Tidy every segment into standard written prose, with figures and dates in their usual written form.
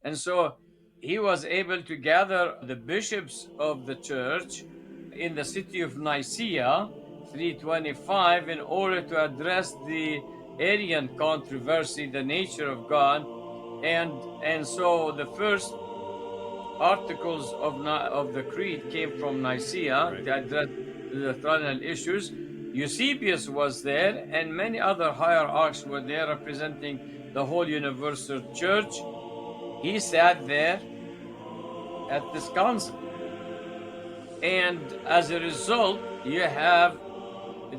And so he was able to gather the bishops of the church in the city of Nicaea, 325, in order to address the Aryan controversy, the nature of God. And so the first articles of the creed came from Nicaea Right. to address the doctrinal issues. Eusebius was there, and many other hierarchs were there representing the whole universal church. He sat there at this council. And as a result, you have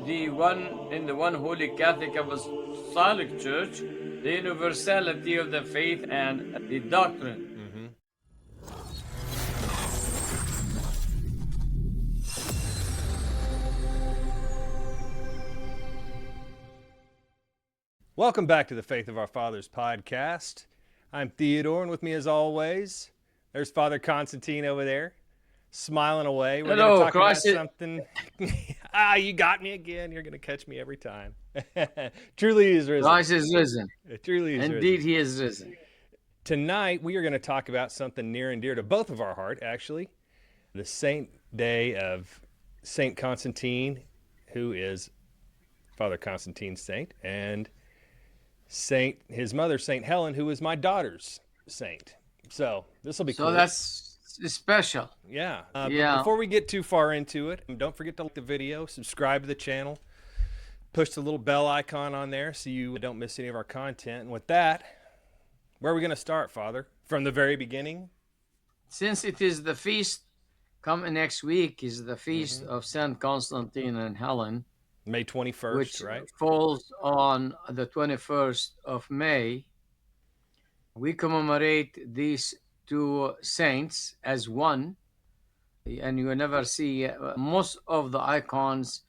the one Holy Catholic Apostolic Church, the universality of the faith and the doctrine. Mm-hmm. Welcome back to the Faith of Our Fathers podcast. I'm Theodore, and with me as always, there's Father Constantine over there, smiling away. We're going to Hello, talk about Christ. something. You got me again. You're going to catch me every time. Truly he is risen. Christ is risen. Truly is Indeed, risen. he is risen. Tonight, we are going to talk about something near and dear to both of our heart, actually. The saint day of Saint Constantine, who is Father Constantine's saint, and his mother, Saint Helen, who is my daughter's saint. So this will be cool. So that's special. Yeah. Yeah. But before we get too far into it, don't forget to like the video, subscribe to the channel, push the little bell icon on there so you don't miss any of our content. And with that, where are we going to start, Father? From the very beginning? Since it is the feast coming next week, is the feast of Saint Constantine and Helen, May 21st, which right? falls on the 21st of May. We commemorate these two saints as one, and you will never see most of the icons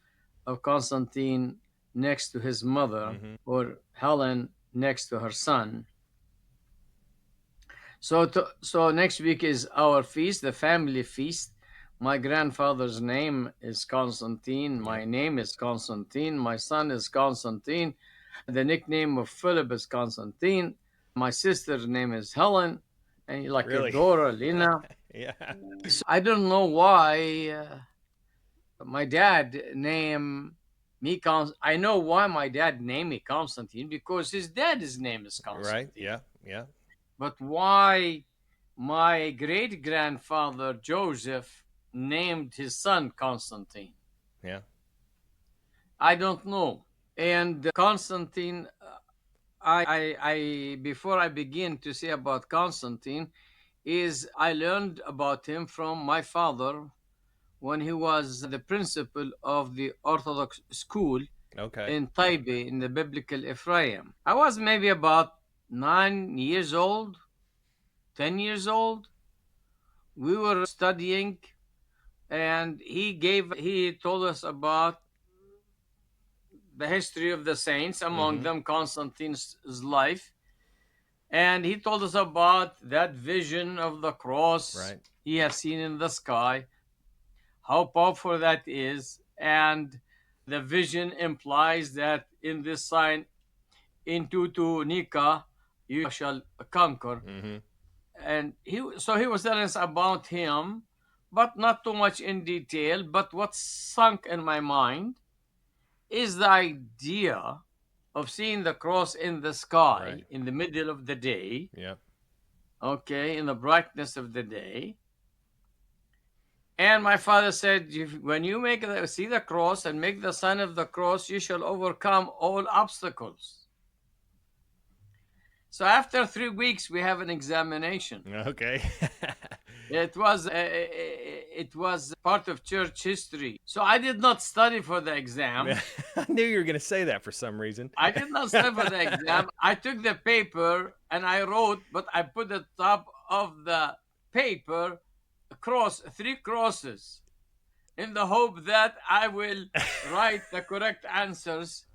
of Constantine next to his mother or Helen next to her son. So next week is our feast, the family feast. My grandfather's name is Constantine. My name is Constantine. My son is Constantine. The nickname of Philip is Constantine. My sister's name is Helen. And like Really? Dora, Lina. Yeah. So I don't know why my dad named me I know why my dad named me Constantine, because his dad's name is Constantine. Right. Yeah. Yeah. But why my great grandfather Joseph named his son Constantine? Yeah. I don't know. And Constantine, I before I begin to say about Constantine, is I learned about him from my father when he was the principal of the Orthodox school Okay. in Taipei in the biblical Ephraim. I was maybe about 9 years old, 10 years old. We were studying, and he told us about the history of the saints, among them Constantine's life. And he told us about that vision of the cross he has seen in the sky, how powerful that is. And the vision implies that in this sign, in Tutu Nika, you shall conquer. And he was telling us about him, but not too much in detail. But what sunk in my mind is the idea of seeing the cross in the sky in the middle of the day. Yeah. Okay, in the brightness of the day. And my father said, when you see the cross and make the sign of the cross, you shall overcome all obstacles. So after 3 weeks, we have an examination. Okay. It was part of church history. So I did not study for the exam. I knew you were going to say that for some reason. I did not study for the exam. I took the paper and I wrote, but I put the top of the paper three crosses, in the hope that I will write the correct answers.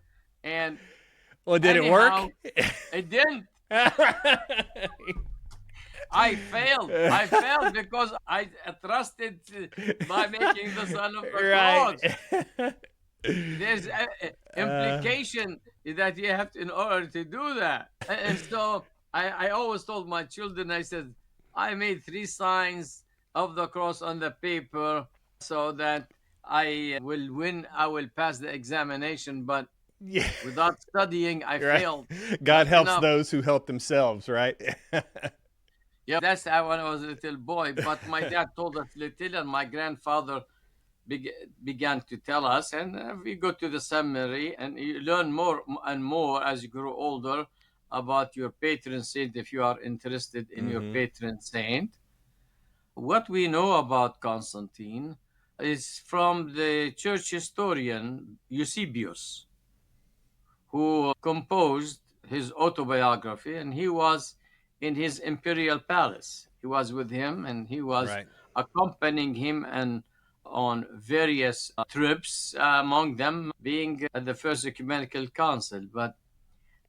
And well, did it work? It didn't. I failed because I trusted by making the sign of the cross. There's an implication that you have to, in order to do that. And so I always told my children, I said, I made three signs of the cross on the paper so that I will win, I will pass the examination, but Yeah. without studying, I Right. failed. God You helps know, those who help themselves, right? yeah, that's how when I was a little boy. But my dad told us little, and my grandfather beg- began to tell us. And we go to the seminary, and you learn more and more as you grow older about your patron saint if you are interested in your Mm-hmm. patron saint. What we know about Constantine is from the church historian Eusebius, who composed his autobiography, and he was in his imperial palace. He was with him, and he was Right. accompanying him and on various trips, among them being at the First Ecumenical Council. But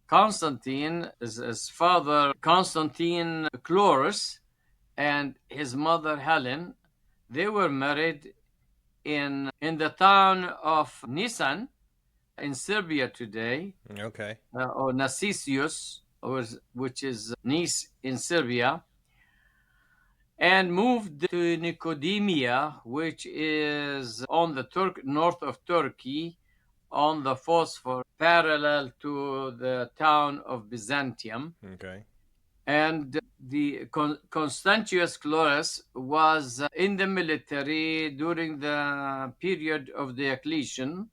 Constantine, his father Constantine Chlorus, and his mother Helen, they were married in the town of Nisan in Serbia today, Okay. or Nassisius, which is Nice in Serbia, and moved to Nicodemia, which is on the north of Turkey, on the Bosphorus, parallel to the town of Byzantium. Okay. And the Constantius Chlorus was in the military during the period of Diocletian.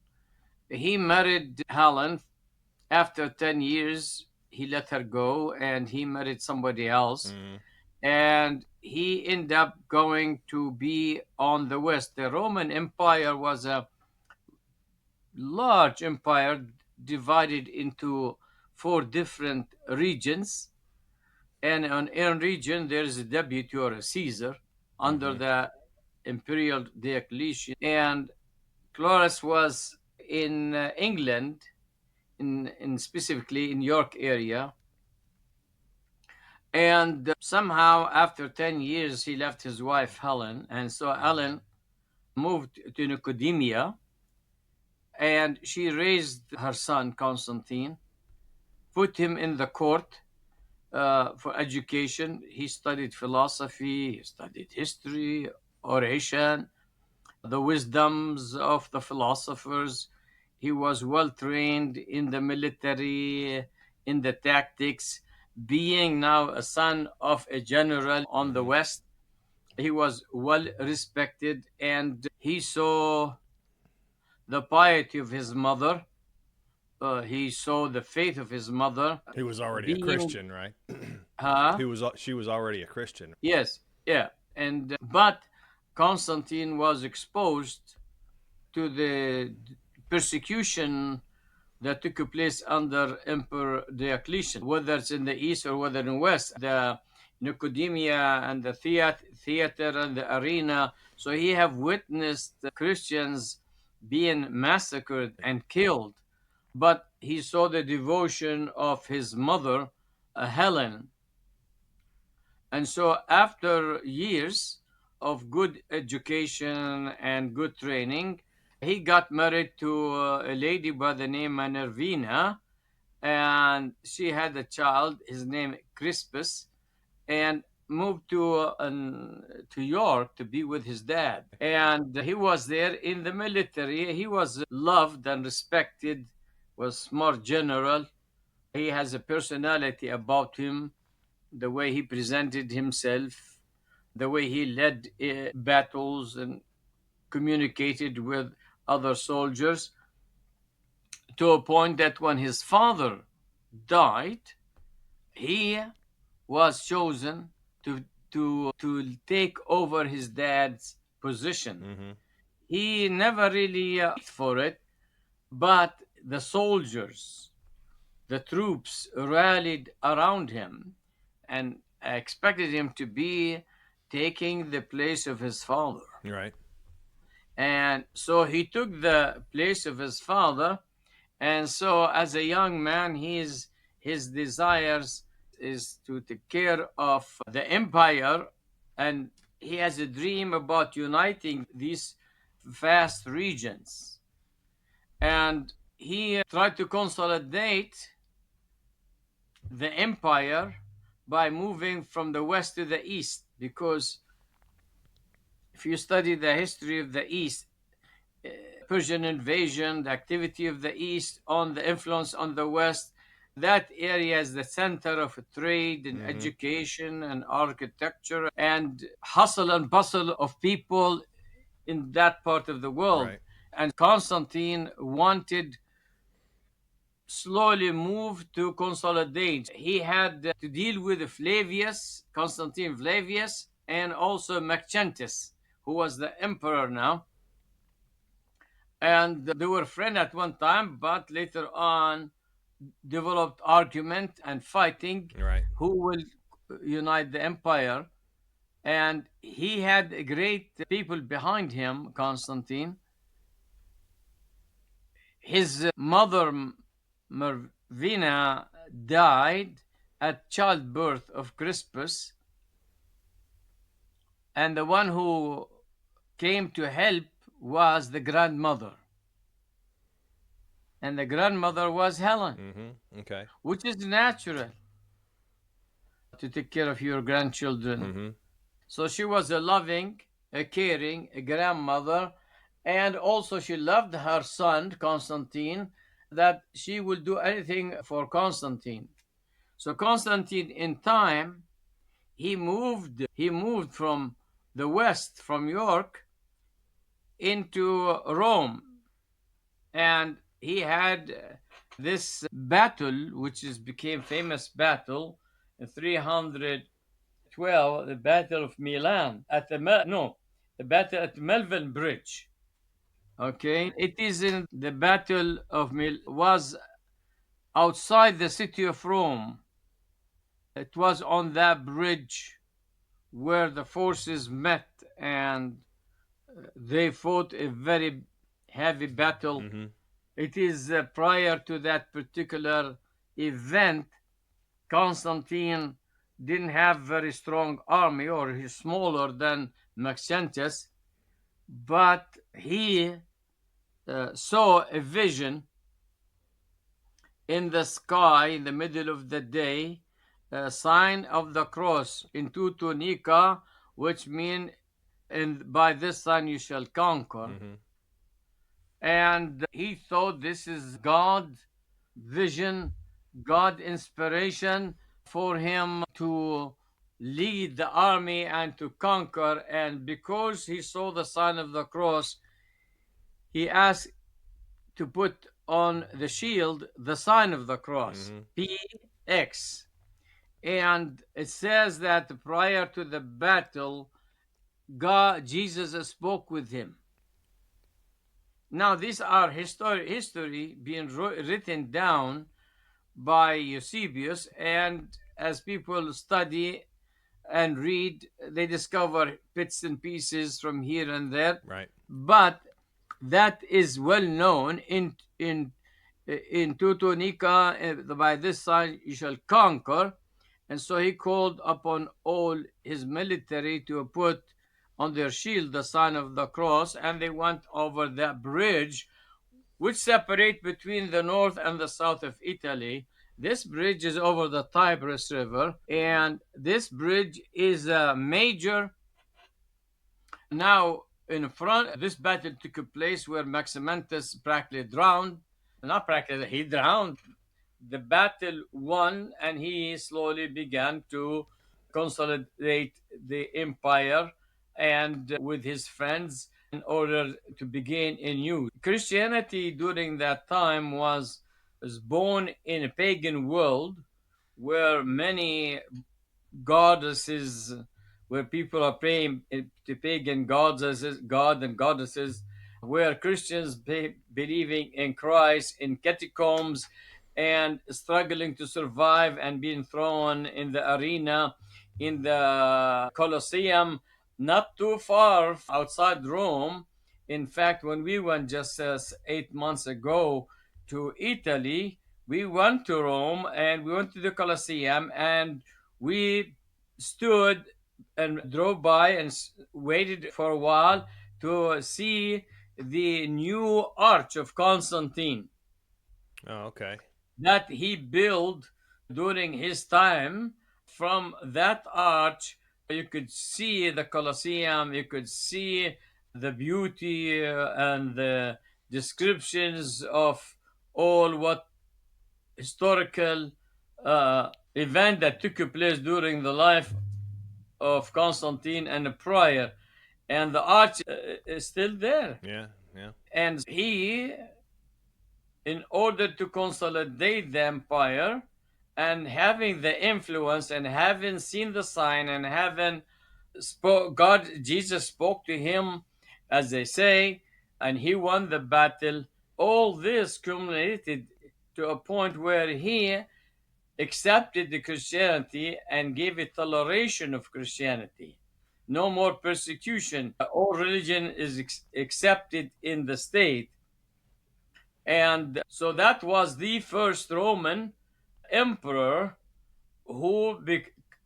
He married Helen. After 10 years, he let her go and he married somebody else. Mm-hmm. And he ended up going to be on the west. The Roman Empire was a large empire divided into four different regions. And on every region, there is a deputy or a Caesar under Mm-hmm. the imperial Diocletian. And Cloris was in England, in specifically in York area. And somehow, after 10 years, he left his wife, Helen. And so Helen moved to Nicodemia and she raised her son, Constantine, put him in the court for education. He studied philosophy, he studied history, oration, the wisdoms of the philosophers. He was well trained in the military, in the tactics. Being now a son of a general on the Mm-hmm. West, he was well respected and he saw the piety of his mother. He saw the faith of his mother He was already a being, Christian, right? huh? She was already a Christian. Yes, yeah. And but Constantine was exposed to the persecution that took place under Emperor Diocletian, whether it's in the east or whether in west, the Nicodemia and the theater and the arena. So he have witnessed the Christians being massacred and killed, but he saw the devotion of his mother, Helen. And so after years of good education and good training, he got married to a lady by the name of Nervina, and she had a child, his name Crispus, and moved to York to be with his dad. And he was there in the military. He was loved and respected, was smart general. He has a personality about him, the way he presented himself, the way he led battles and communicated with other soldiers, to a point that when his father died, he was chosen to take over his dad's position. Mm-hmm. He never really for it, but the soldiers, the troops rallied around him and expected him to be taking the place of his father. Right. And so he took the place of his father. And so as a young man, his desires is to take care of the empire. And he has a dream about uniting these vast regions. And he tried to consolidate the empire by moving from the west to the east, because if you study the history of the east, Persian invasion, the activity of the east on the influence on the west, that area is the center of trade and Mm-hmm. education and architecture and hustle and bustle of people in that part of the world. Right. And Constantine wanted slowly move to consolidate. He had to deal with Flavius, Constantine Flavius, and also Maxentius, who was the emperor now. And they were friends at one time, but later on developed argument and fighting Right. who will unite the empire. And he had great people behind him, Constantine. His mother, Mervina, died at childbirth of Crispus, and the one who came to help was the grandmother. And the grandmother was Helen, Mm-hmm. Okay. which is natural to take care of your grandchildren. Mm-hmm. So she was a loving, a caring, a grandmother, and also she loved her son, Constantine, that she would do anything for Constantine. So Constantine, in time, he moved from the west, from York, into Rome, and he had this battle, which is became famous battle in 312, the Battle of Milan at the no, the battle at Melvin Bridge. Okay, it is in the Battle of was outside the city of Rome. It was on that bridge where the forces met, and they fought a very heavy battle. Mm-hmm. It is prior to that particular event, Constantine didn't have very strong army, or he's smaller than Maxentius, but he saw a vision in the sky in the middle of the day, a sign of the cross in Teutonica, which mean, and by this sign you shall conquer. Mm-hmm. And he thought this is God vision, God inspiration for him to lead the army and to conquer. And because he saw the sign of the cross, he asked to put on the shield the sign of the cross, Mm-hmm. PX. And it says that prior to the battle, Jesus spoke with him. Now, these are history being written down by Eusebius, and as people study and read, they discover bits and pieces from here and there. Right. But that is well known in Teutonica. By this sign you shall conquer, and so he called upon all his military to put on their shield the sign of the cross, and they went over that bridge which separate between the north and the south of Italy. This bridge is over the Tigris River, and this bridge is a major. Now, in front, this battle took place where Maximentus practically drowned. Not practically, he drowned. The battle won, and he slowly began to consolidate the empire and with his friends in order to begin anew. Christianity during that time was born in a pagan world where many goddesses, where people are praying to pagan gods as god and goddesses, where Christians believing in Christ in catacombs and struggling to survive and being thrown in the arena in the Colosseum, not too far outside Rome. In fact, when we went just 8 months ago to Italy, we went to Rome and we went to the Colosseum, and we stood and drove by and waited for a while to see the new arch of Constantine Oh, okay. that he built during his time. from that arch, you could see the Colosseum, you could see the beauty and the descriptions of all what historical event that took place during the life of Constantine and prior. And the arch is still there. Yeah. Yeah. And he, in order to consolidate the empire and having the influence and having seen the sign and having Jesus spoke to him, as they say, and he won the battle. All this culminated to a point where he accepted the Christianity and gave a toleration of Christianity. No more persecution. All religion is accepted in the state. And so that was the first Roman emperor who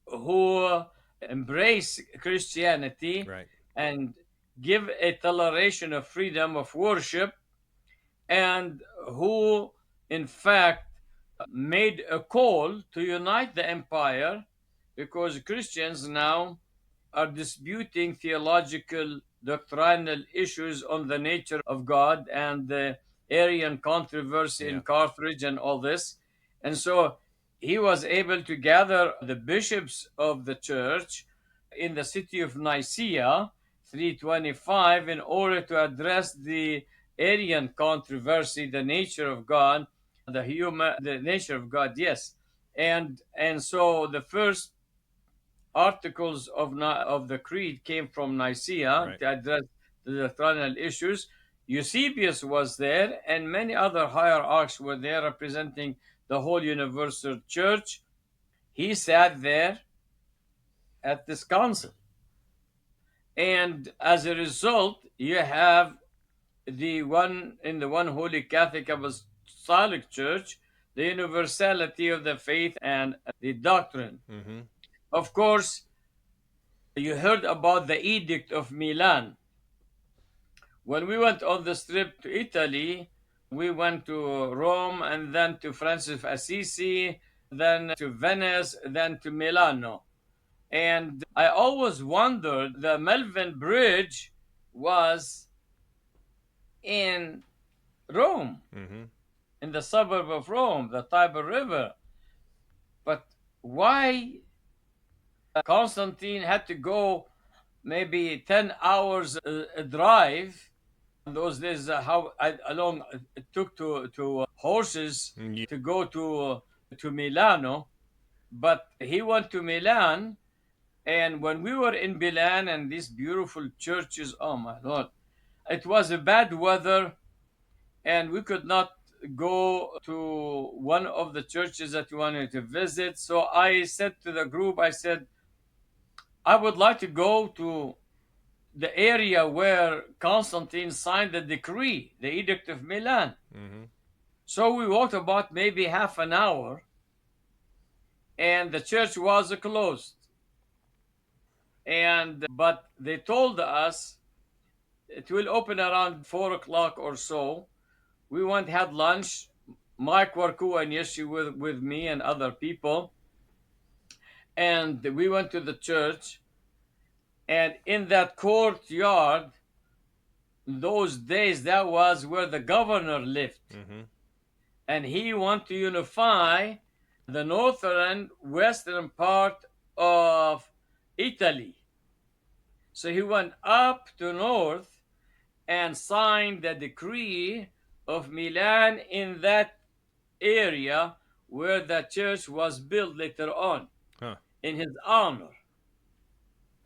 who embraced Christianity Right. and give a toleration of freedom of worship, and who in fact made a call to unite the empire, because Christians now are disputing theological doctrinal issues on the nature of God and the Aryan controversy in Yeah. Carthage and all this. And so he was able to gather the bishops of the church in the city of Nicaea 325 in order to address the Aryan controversy, the nature of God, the nature of God, yes. And so the first articles of the creed came from Nicaea Right. to address the doctrinal issues. Eusebius was there, and many other hierarchs were there representing the whole universal church. He sat there at this council. And as a result, you have the one Holy Catholic Apostolic Church, the universality of the faith and the doctrine. Mm-hmm. Of course, you heard about the Edict of Milan. When we went on the trip to Italy, we went to Rome and then to Francis of Assisi, then to Venice, then to Milano. And I always wondered, the Milvian Bridge was in Rome, Mm-hmm. in the suburb of Rome, the Tiber River. But why Constantine had to go maybe 10 hours drive? In those days, how long it took to horses Yeah. to go to Milano. But he went to Milan, and when we were in Milan and these beautiful churches, oh my Lord, it was a bad weather, and we could not go to one of the churches that we wanted to visit. So I said to the group, I said, I would like to go to the area where Constantine signed the decree, the Edict of Milan. Mm-hmm. So we walked about maybe half an hour, and the church was closed. And but they told us it will open around 4 o'clock or so. We went, had lunch, Mike Warku and Yeshi with me and other people, and we went to the church. And in that courtyard, those days, that was where the governor lived. Mm-hmm. And he wanted to unify the northern western part of Italy. So he went up to north and signed the decree of Milan in that area where the church was built later on Huh. in his honor.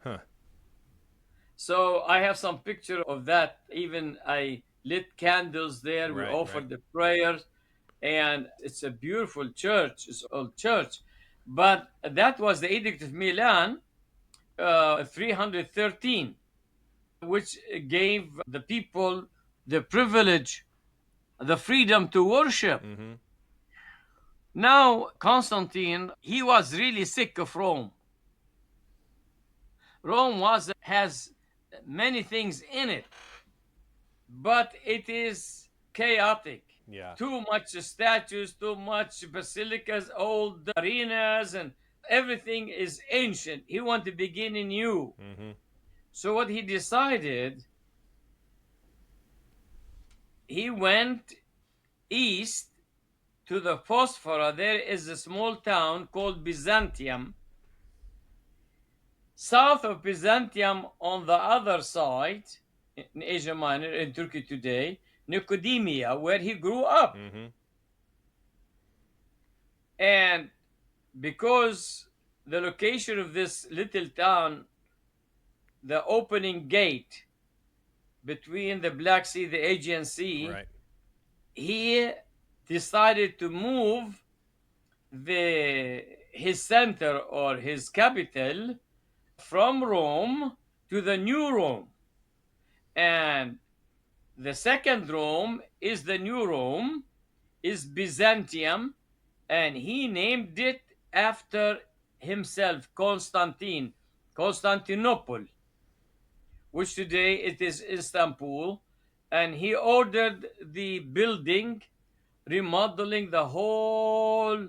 Huh. So I have some picture of that. Even I lit candles there. We Right. Right. offered the prayers, and it's a beautiful church. It's an old church, but that was the Edict of Milan, 313, which gave the people the privilege, the freedom to worship. Mm-hmm. Now, Constantine, he was really sick of Rome. Rome has many things in it, but it is chaotic. Yeah. Too much statues, too much basilicas, old arenas, and everything is ancient. He wanted to begin anew. Mm-hmm. So what he decided, he went east to the Phosphora. There is a small town called Byzantium. South of Byzantium, on the other side, in Asia Minor, in Turkey today, Nicomedia, where he grew up. Mm-hmm. And because the location of this little town, the opening gate between the Black Sea, the Aegean Sea, Right. he decided to move his center or his capital from Rome to the new Rome. And the second Rome is the new Rome, is Byzantium, and he named it after himself, Constantinople, which today it is Istanbul. And he ordered the building, remodeling the whole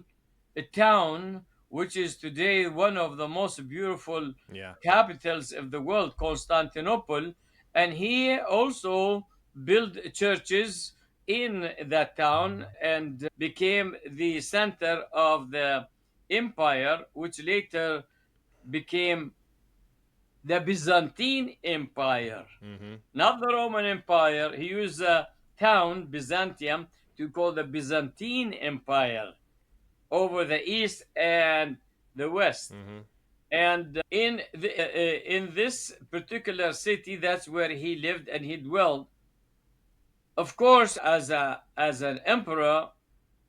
town, which is today one of the most beautiful Yeah. capitals of the world, Constantinople. And he also built churches in that town and became the center of the empire, which later became the Byzantine Empire, Mm-hmm. not the Roman Empire. He used the town Byzantium to call the Byzantine Empire over the east and the west. Mm-hmm. And in this particular city, that's where he lived and he dwelled. Of course, as an emperor,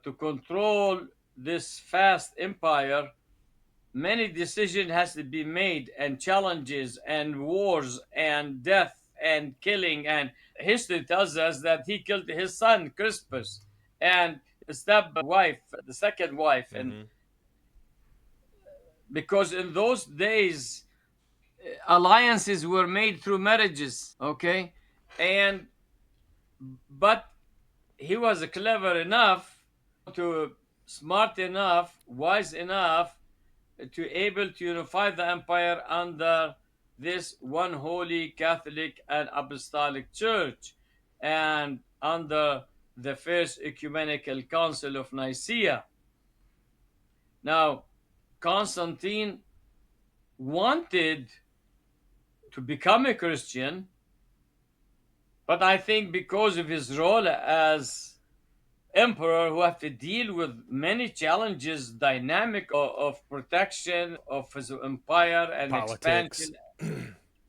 to control this vast empire, many decisions has to be made, and challenges and wars and death and killing. And history tells us that he killed his son Crispus and his step wife, the second wife. And Mm-hmm. because in those days alliances were made through marriages, okay? And but he was clever enough, to smart enough, wise enough to able to unify the empire under this one holy Catholic and Apostolic Church, and under the First Ecumenical Council of Nicaea. Now, Constantine wanted to become a Christian, but I think because of his role as emperor, who have to deal with many challenges, dynamic of protection of his empire and Politics. expansion.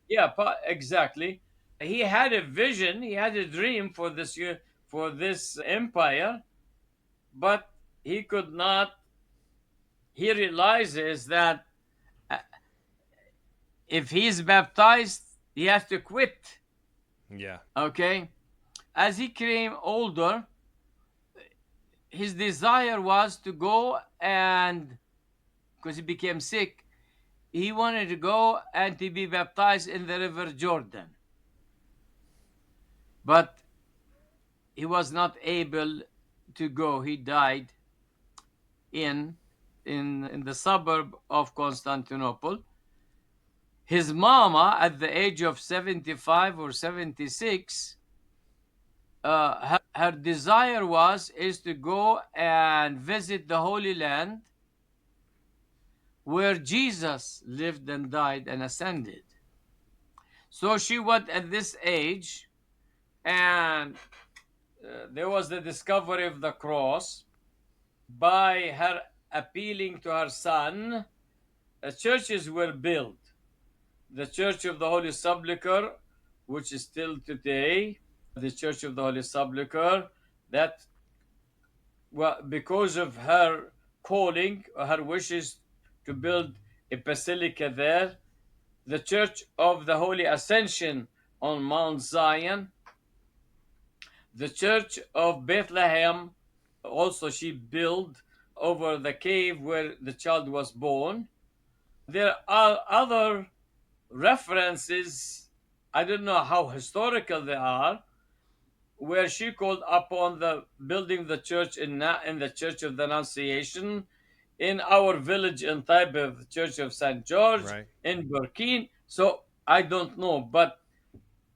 Yeah, exactly. He had a vision, he had a dream for this empire, but he could not. He realizes that uh, if he's baptized, he has to quit. Yeah. Okay, as he became older, his desire was to go, and because he became sick, he wanted to go and to be baptized in the river Jordan. But he was not able to go. He died in in the suburb of Constantinople. His mama, at the age of 75 or 76, her desire is to go and visit the Holy Land where Jesus lived and died and ascended. So she went at this age, and there was the discovery of the cross. By her appealing to her son, churches were built. The Church of the Holy Sepulchre, which is still today, the Church of the Holy Sepulchre, that, well, because of her calling, her wishes to build a basilica there, the Church of the Holy Ascension on Mount Zion, the Church of Bethlehem, also she built over the cave where the child was born. There are other references, I don't know how historical they are, where she called upon the building the church in the Church of the Annunciation in our village in Taipei, the Church of St. George, Right. in Burkina. So I don't know, but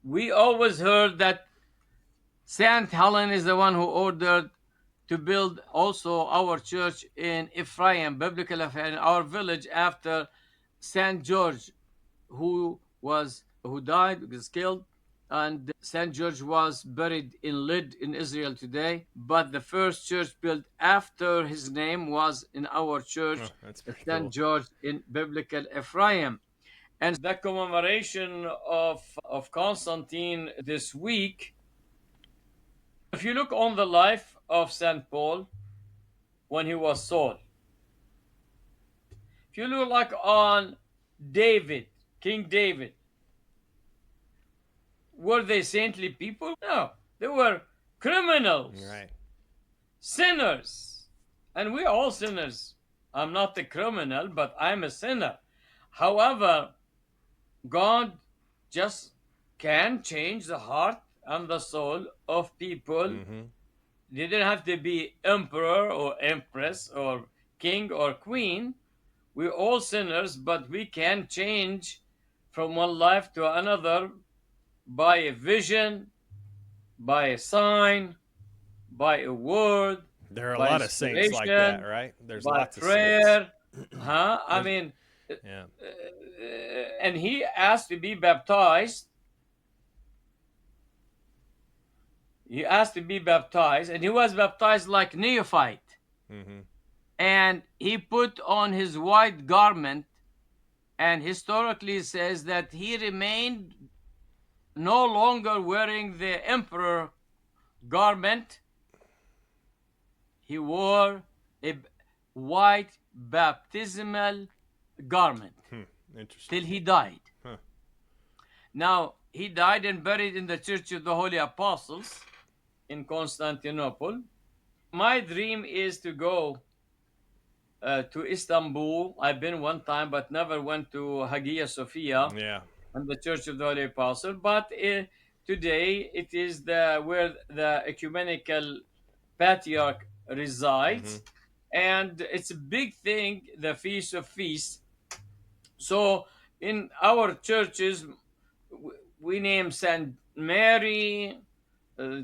we always heard that Saint Helen is the one who ordered to build also our church in Ephraim, biblical Ephraim, our village after Saint George, who died, was killed, and Saint George was buried in Lyd in Israel today. But the first church built after his name was in our Oh, church, that's very Saint cool. George in biblical Ephraim. And the commemoration of Constantine this week, if you look on the life of St. Paul when he was Saul, if you look like on David, King David, were they saintly people? No, they were criminals, Right. sinners. And we're all sinners. I'm not a criminal, but I'm a sinner. However, God just can change the heart and the soul of people. Mm-hmm. They didn't have to be emperor or empress or king or queen. We're all sinners, but we can change from one life to another by a vision, by a sign, by a word, There are a by lot of saints like that, inspiration, right? There's by lots of saints. prayer. Huh? I There's, mean, yeah. and he asked to be baptized. He asked to be baptized, and he was baptized like neophyte. Mm-hmm. And he put on his white garment, and historically says that he remained no longer wearing the emperor garment. He wore a white baptismal garment till Interesting. he died. Huh. Now, he died and buried in the Church of the Holy Apostles in Constantinople. My dream is to go to Istanbul. I've been one time, but never went to Hagia Sophia Yeah. and the Church of the Holy Apostle. But today it is the where the ecumenical patriarch Mm-hmm. resides, and it's a big thing, the Feast of Feasts. So in our churches, we name Saint Mary,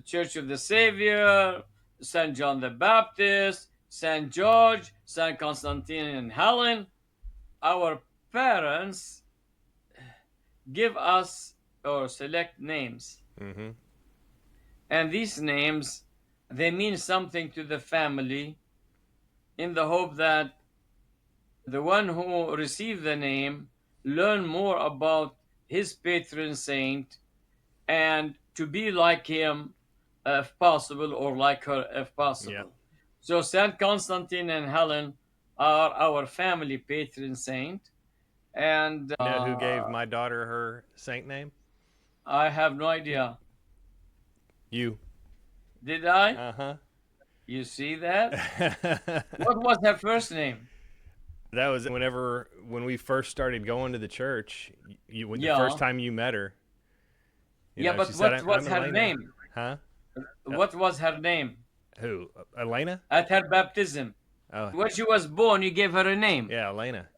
Church of the Savior, Saint John the Baptist, Saint George, Saint Constantine and Helen. Our parents give us or select names, Mm-hmm. and these names, they mean something to the family, in the hope that the one who received the name learn more about his patron saint and to be like him if possible, or like her if Yep. possible. So Saint Constantine and Helen are our family patron saint, and You know who gave my daughter her saint name? I have no idea. You. Did I? Uh You see that? huh. What was her first name? That was when we first started going to the church. You when the first Yeah. time you met her, Yeah, she but said, what was I'm her Elena." name? Huh? Uh, What was her name who? Elena? at her baptism? Oh, When she was born, you gave her a name, yeah, Elena.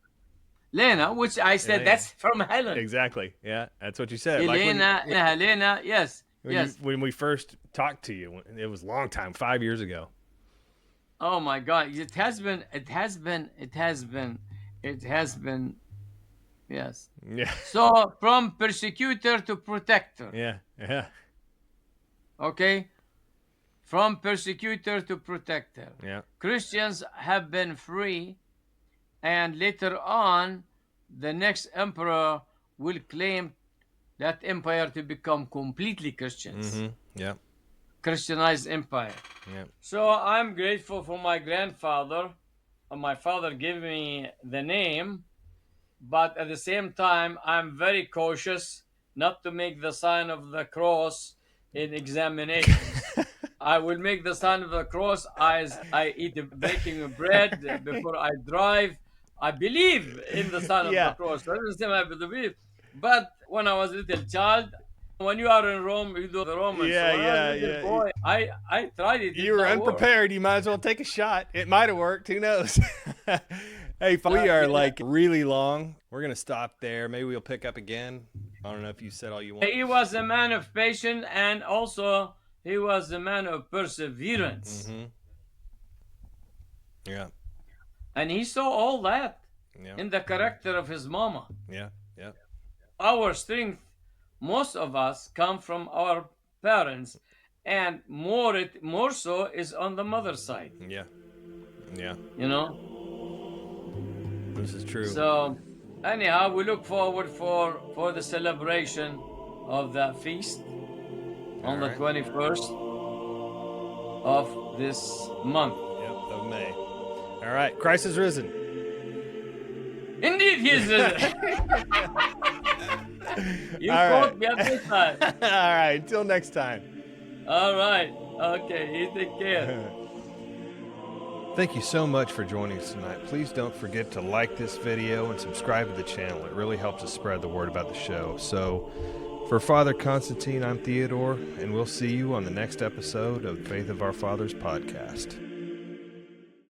Lena, which I said Elena. that's from Helen. Exactly. Yeah, that's what you said. Like Elena, Helena, yes, yes. when we first talked to you, it was a long time, 5 years ago. Oh my God, it has been, yes. Yeah. So from persecutor to protector, Yeah. Yeah. okay? From persecutor to protector. Yeah. Christians have been free, and later on, the next emperor will claim that empire to become completely Christians, Mm-hmm. Yeah. Christianized empire. Yeah. So I'm grateful for my grandfather. My father gave me the name, but at the same time, I'm very cautious not to make the sign of the cross in examinations. I will make the sign of the cross as I eat the breaking of bread before I drive. I believe in the sign of the Yeah. cross. I understand I believe. But when I was a little child, When you are in Rome, you do the Romans. Yeah, So when I was a little boy, I tried it. It You did were not work. unprepared. You might as well take a shot. It might have worked. Who knows? Hey, we are like really long. We're going to stop there. Maybe we'll pick up again. I don't know if you said all you want. He was a man of patience, and also he was a man of perseverance. Mm-hmm. Yeah. And he saw all that Yeah. in the character of his mama. Yeah. Yeah. Our strength, most of us, come from our parents, and more so is on the mother's side. Yeah. Yeah. You know. This is true. So, anyhow, we look forward for the celebration of that feast on the 21st of this month. Yep, of May. All right, Christ is risen. Indeed, he is risen. You All caught right. me at this time. All right, until next time. All right. Okay, you take care. Thank you so much for joining us tonight. Please don't forget to like this video and subscribe to the channel. It really helps us spread the word about the show. So, for Father Constantine, I'm Theodore, and we'll see you on the next episode of Faith of Our Fathers podcast.